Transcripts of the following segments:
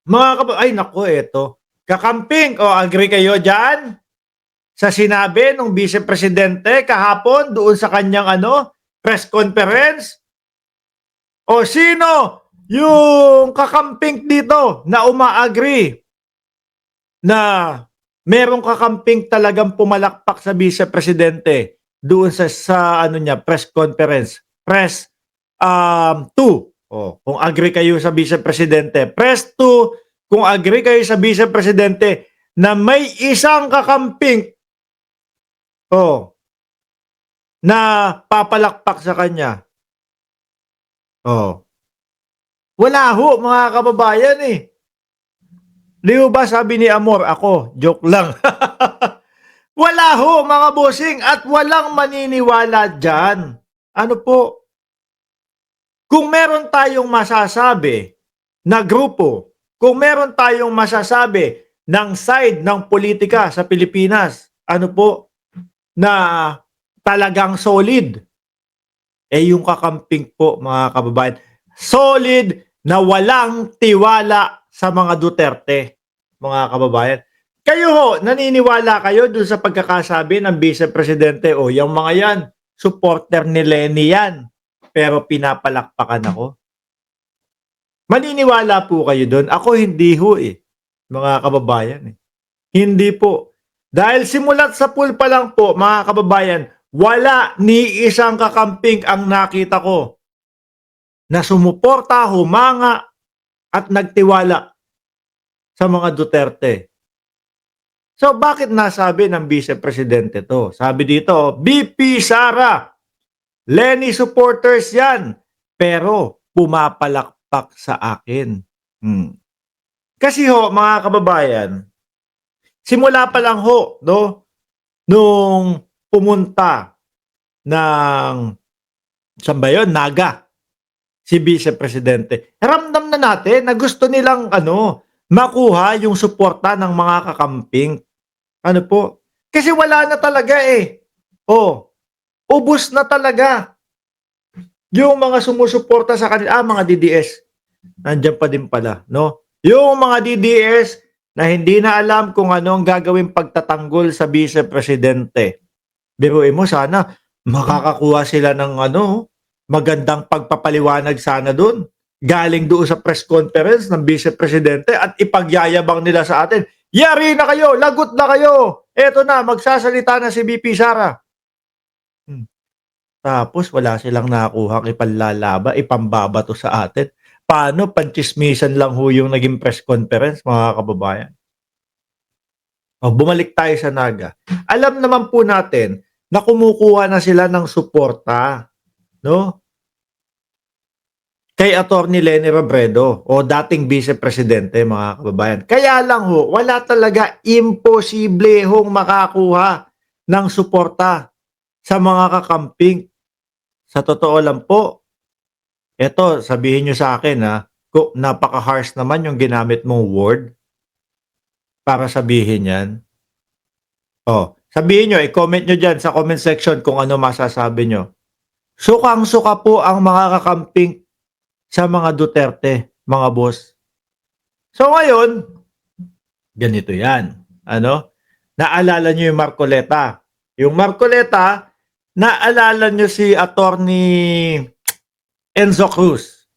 Ay naku eto, kakamping, o agree kayo diyan sa sinabi nung Vice Presidente kahapon doon sa kanyang press conference? O sino yung kakamping dito na uma-agree na merong kakamping talagang pumalakpak sa Vice Presidente doon sa niya press conference, press 2. Oh, kung agree kayo sa Vice Presidente, press 2 kung agree kayo sa Vice Presidente na may isang kakamping na papalakpak sa kanya. Oh, wala ho mga kababayan eh. Di ba sabi ni Amor, ako, joke lang. Wala ho mga bossing at walang maniniwala dyan. Ano po? Kung meron tayong masasabi na grupo, kung meron tayong masasabi ng side ng politika sa Pilipinas, ano po, na talagang solid, yung kakamping po mga kababayan. Solid na walang tiwala sa mga Duterte, mga kababayan. Kayo ho, naniniwala kayo dun sa pagkakasabi ng Vice Presidente, o yung mga yan, supporter ni Lenny yan, pero pinapalakpakan ako? Maniniwala po kayo doon? Ako hindi ho eh, mga kababayan eh. Hindi po. Dahil simulat sa pool pa lang po, mga kababayan, wala ni isang kakamping ang nakita ko na sumuporta, humanga, at nagtiwala sa mga Duterte. So bakit nasabi ng Vice Presidente to? Sabi dito, VP Sara, Lenny supporters yan, pero pumapalakpak sa akin. Kasi ho, mga kababayan, simula pa lang ho, no, nung pumunta ng, saan ba yun, Naga, si Vice Presidente, ramdam na natin na gusto nilang makuha yung suporta ng mga kakamping. Ano po? Kasi wala na talaga eh. Ubos na talaga yung mga sumusuporta sa kanila. Mga DDS, nandiyan pa din pala, no? Yung mga DDS na hindi na alam kung ano ang gagawing pagtatanggol sa Vice Presidente. Biruin mo, sana makakakuha sila ng magandang pagpapaliwanag sana doon. Galing doon sa press conference ng Vice Presidente at ipagyayabang nila sa atin. Yari na kayo, lagot na kayo. Eto na, magsasalita na si VP Sara. Tapos wala silang nakuhang ipanlalaba, ipambabato sa atin. Paano? Panchismisan lang ho yung naging press conference, mga kababayan. Bumalik tayo sa Naga. Alam naman po natin na kumukuha na sila ng suporta, no? Kay Attorney Lenny Robredo, o dating Vice Presidente, mga kababayan. Kaya lang ho, wala talaga, imposible hong makakuha ng suporta sa mga kakamping. Sa totoo lang po, eto, sabihin nyo sa akin napaka-harsh naman yung ginamit mong word para sabihin yan. Sabihin nyo, i-comment nyo dyan sa comment section kung ano masasabi nyo. Sukang-suka po ang mga kakamping sa mga Duterte, mga boss. So ngayon, ganito yan. Naalala nyo yung Marcoleta. Yung Marcoleta, naalala nyo si Attorney Enzo Cruz.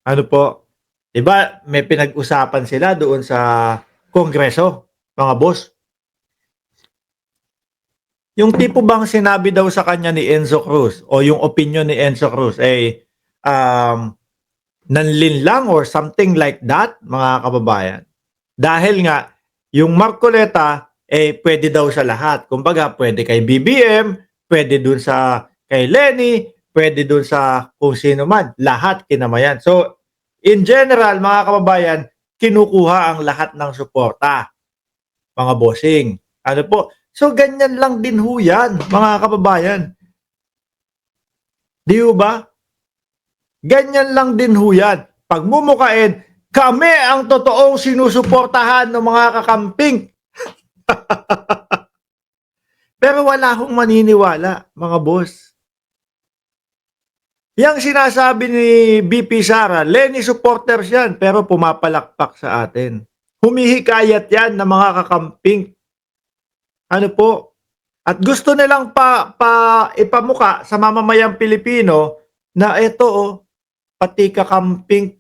Ano po? Diba, may pinag-usapan sila doon sa Kongreso, mga boss. Yung tipo bang sinabi daw sa kanya ni Enzo Cruz, o yung opinion ni Enzo Cruz, nanlinlang or something like that, mga kababayan. Dahil nga, yung Marcoleta, pwede daw sa lahat. Kumbaga, pwede kay BBM, pwede dun sa kay Lenny, pwede dun sa kung sino man. Lahat kinamayan. So, in general, mga kababayan, kinukuha ang lahat ng suporta, mga bossing. Ano po? So, ganyan lang din ho yan, mga kababayan. Di ba? Ganyan lang din ho yan. Pagmumukain, kami ang totoong sinusuportahan ng mga kakamping. Pero wala akong maniniwala, mga boss. Yang sinasabi ni VP Sara, Lenny supporters yan, pero pumapalakpak sa atin. Humihikayat yan ng mga kakamping. Ano po? At gusto nilang ipamuka sa mamamayang Pilipino na ito pati kakamping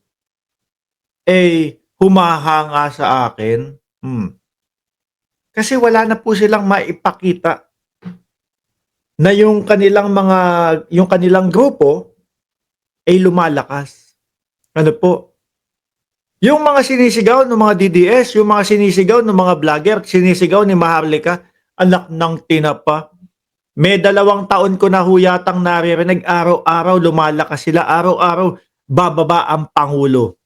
humahanga sa akin. Kasi wala na po silang maipakita na yung kanilang grupo ay lumalakas. Ano po? Yung mga sinisigaw ng mga DDS, yung mga sinisigaw ng mga vlogger, sinisigaw ni Maharlika, anak ng tinapa. May 2 taon ko na huyatang naririnig, araw-araw lumalakas sila, araw-araw bababa ang Pangulo.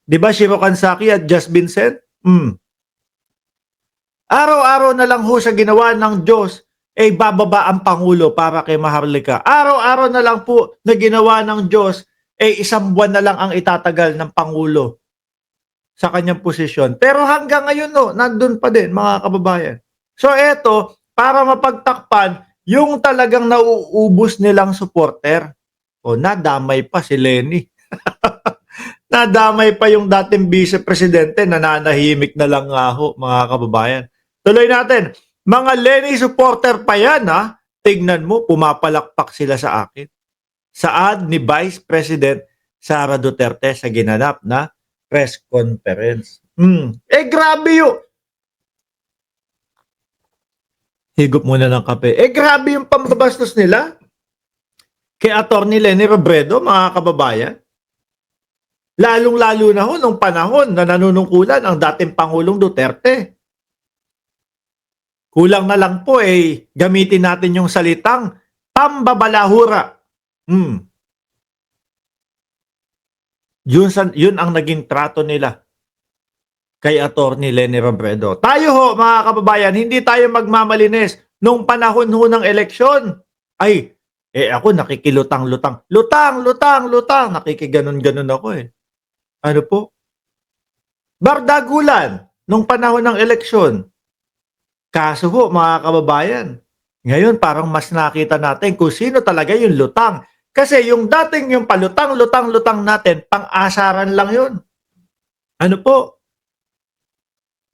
Di ba si Rocansaki at Just Vincent? Araw-araw na lang ho sa ginawa ng Diyos, bababa ang Pangulo para kay Maharlika. Araw-araw na lang po na ginawa ng Diyos, 1 buwan na lang ang itatagal ng Pangulo sa kanyang posisyon. Pero hanggang ngayon, nandun pa din, mga kababayan. So eto, para mapagtakpan, yung talagang nauubos nilang supporter. Nadamay pa si Lenny. Nadamay pa yung dating vice-presidente, nananahimik na lang nga ho, mga kababayan. Tuloy natin. Mga Lenny supporter pa yan, ha? Tignan mo, pumapalakpak sila sa akin. Saad ni Vice President Sara Duterte sa ginanap na press conference. Grabe yun. Higop muna ng kape. Grabe yung pambabastos nila. Kay Atty. Lenny Robredo, mga kababayan. Lalong-lalo na ho nung panahon na nanunungkulan ang dating Pangulong Duterte. Kulang na lang po gamitin natin yung salitang pambabalahura. Yun ang naging trato nila kay Atty. Lenny Robredo. Tayo ho, mga kababayan, hindi tayo magmamalinis. Nung panahon ho ng eleksyon, ako nakikilutang-lutang. Lutang. Nakikiganon-ganon ako Ano po? Bardagulan nung panahon ng eleksyon. Kaso ho, mga kababayan, ngayon parang mas nakita natin kung sino talaga yung lutang. Kasi yung dating yung palutang-lutang natin, pang-asaran lang yun. Ano po?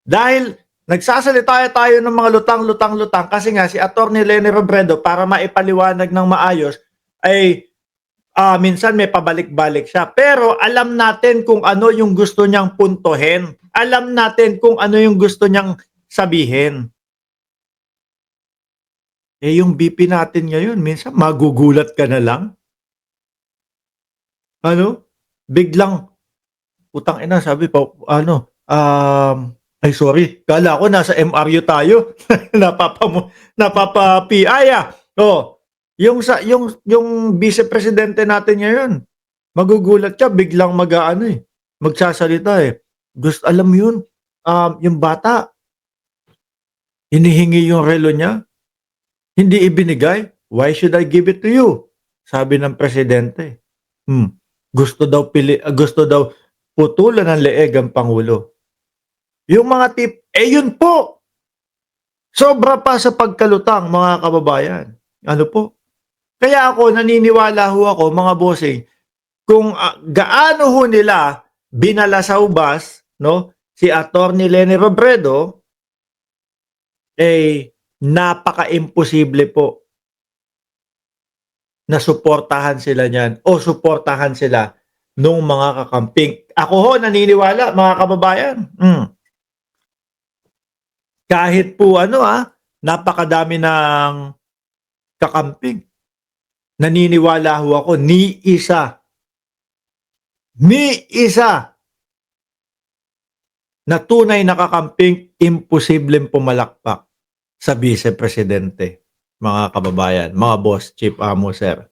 Dahil nagsasalita tayo ng mga lutang kasi nga si Atty. Lenny Robredo para maipaliwanag ng maayos minsan may pabalik-balik siya. Pero alam natin kung ano yung gusto niyang puntohin. Alam natin kung ano yung gusto niyang sabihin. Yung BP natin ngayon, minsan magugulat ka na lang. Biglang, utang ina, sabi pa, sorry, kala ko nasa MRU tayo. Napapa-PI yung vice-presidente natin ngayon, magugulat siya, biglang magsasalita Gusto, alam mo yun, yung bata, hinihingi yung relo niya, hindi ibinigay, why should I give it to you? Sabi ng presidente. Gusto daw putulan ng leeg ang Pangulo. Yung mga tip, yun po. Sobra pa sa pagkalutang, mga kababayan. Ano po? Kaya ako, naniniwala ho ako, mga bossing, kung gaano ho nila binalasaubas, si Atty. Lenny Robredo, napaka-imposible po na suportahan sila niyan o suportahan sila nung mga kakamping. Ako ho, naniniwala, mga kababayan. Kahit po napakadami ng kakamping. Naniniwala ho ako, ni isa na tunay na kakamping, imposibleng pumalakpak sa vice-presidente, mga kababayan, mga boss, chief amo, sir.